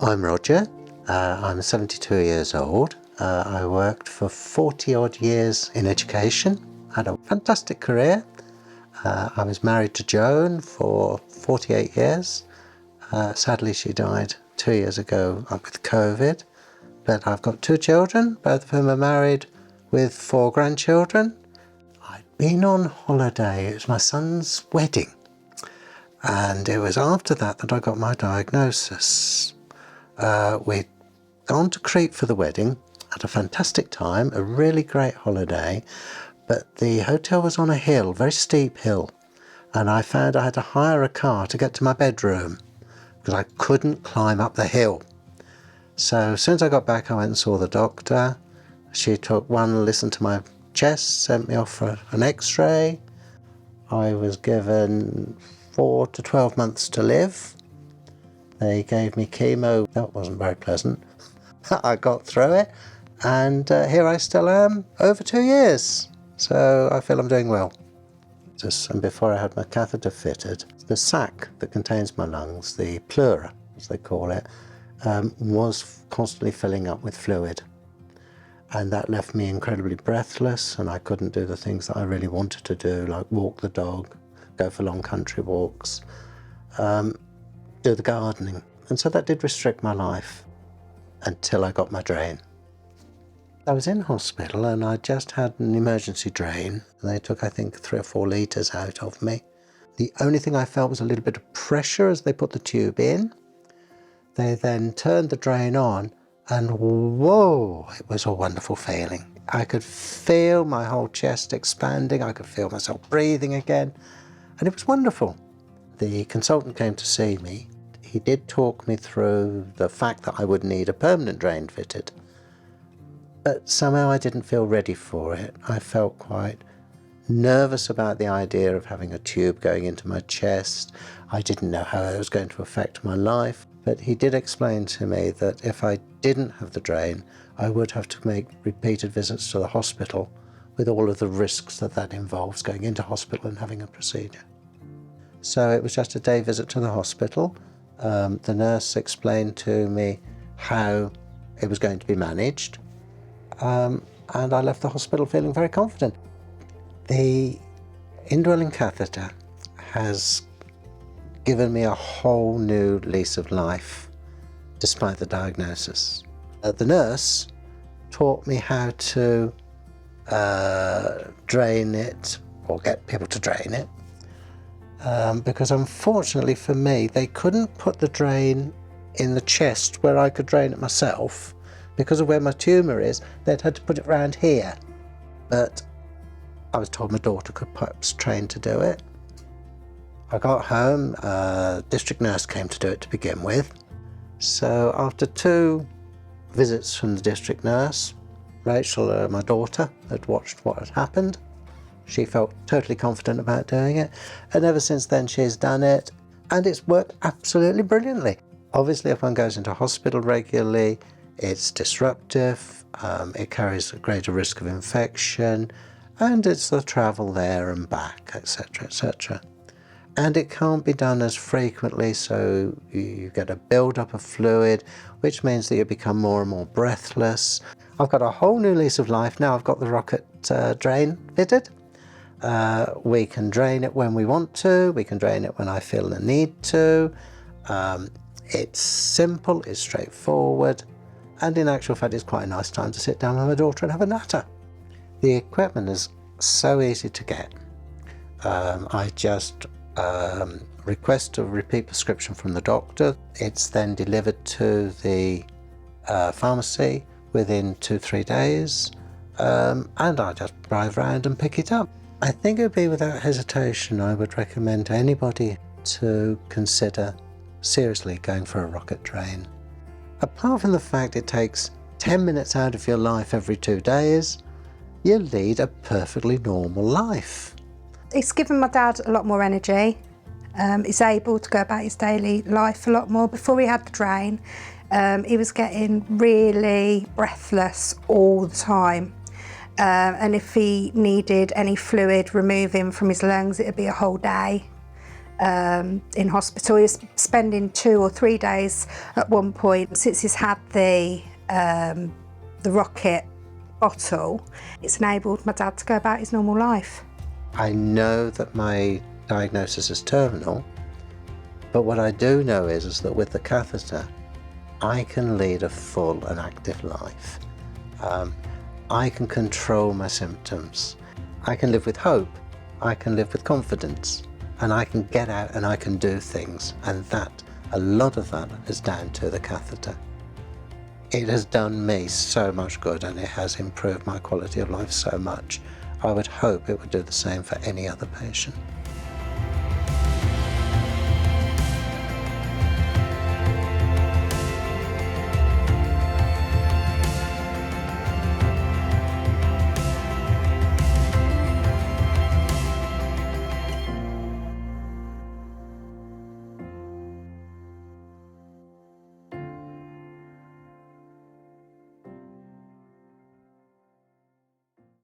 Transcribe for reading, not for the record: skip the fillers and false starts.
I'm Roger. I'm 72 years old. I worked for 40 odd years in education, had a fantastic career. I was married to Joan for 48 years. Sadly, she died 2 years ago with COVID. But I've got 2 children, both of whom are married with 4 grandchildren. I'd been on holiday, it was my son's wedding. And it was after that I got my diagnosis. We'd gone to Crete for the wedding, had a fantastic time, a really great holiday, but the hotel was on a hill, very steep hill, and I found I had to hire a car to get to my bedroom because I couldn't climb up the hill. So as soon as I got back, I went and saw the doctor. She took one listen to my chest, sent me off for an x-ray. I was given 4 to 12 months to live. They gave me chemo. That wasn't very pleasant. I got through it, and here I still am, over 2 years. So I feel I'm doing well. And before I had my catheter fitted, the sac that contains my lungs, the pleural, as they call it, was constantly filling up with fluid. And that left me incredibly breathless, and I couldn't do the things that I really wanted to do, like walk the dog, go for long country walks, do the gardening. And so that did restrict my life until I got my drain. I was in hospital and I just had an emergency drain. They took, I think, 3 or 4 litres out of me. The only thing I felt was a little bit of pressure as they put the tube in. They then turned the drain on, and whoa, it was a wonderful feeling. I could feel my whole chest expanding. I could feel myself breathing again, and it was wonderful. The consultant came to see me. He did talk me through the fact that I would need a permanent drain fitted, but somehow I didn't feel ready for it. I felt quite nervous about the idea of having a tube going into my chest. I didn't know how it was going to affect my life, but he did explain to me that if I didn't have the drain, I would have to make repeated visits to the hospital with all of the risks that that involves, going into hospital and having a procedure. So it was just a day visit to the hospital. The nurse explained to me how it was going to be managed, and I left the hospital feeling very confident. The Indwelling catheter has given me a whole new lease of life, despite the diagnosis. The nurse taught me how to drain it, or get people to drain it, because unfortunately for me, they couldn't put the drain in the chest where I could drain it myself. Because of where my tumour is, they'd had to put it around here. But I was told my daughter could perhaps train to do it. I got home, district nurse came to do it to begin with. So after 2 visits from the district nurse, Rachel, my daughter, had watched what had happened. She felt totally confident about doing it, and ever since then she's done it, and it's worked absolutely brilliantly. Obviously, if one goes into hospital regularly, it's disruptive, it carries a greater risk of infection, and it's the travel there and back, etc., etc. And it can't be done as frequently, so you get a build-up of fluid, which means that you become more and more breathless. I've got a whole new lease of life now. I've got the rocket drain fitted. We can drain it when we want to. We can drain it when I feel the need to. It's simple, it's straightforward, and in actual fact, it's quite a nice time to sit down with my daughter and have a natter. The equipment is so easy to get. I just request a repeat prescription from the doctor. It's then delivered to the pharmacy within 2-3 days, and I just drive around and pick it up. I think it would be without hesitation I would recommend to anybody to consider seriously going for a rocket drain. Apart from the fact it takes 10 minutes out of your life every 2 days, you lead a perfectly normal life. It's given my dad a lot more energy. He's able to go about his daily life a lot more. Before he had the drain, he was getting really breathless all the time. And if he needed any fluid removing from his lungs, it'd be a whole day. in hospital. He was spending 2 or 3 days at one point. Since he's had the rocket bottle, it's enabled my dad to go about his normal life. I know that my diagnosis is terminal, but what I do know is that with the catheter, I can lead a full and active life. I can control my symptoms. I can live with hope. I can live with confidence. And I can get out and I can do things. And a lot of that is down to the catheter. It has done me so much good, and it has improved my quality of life so much. I would hope it would do the same for any other patient.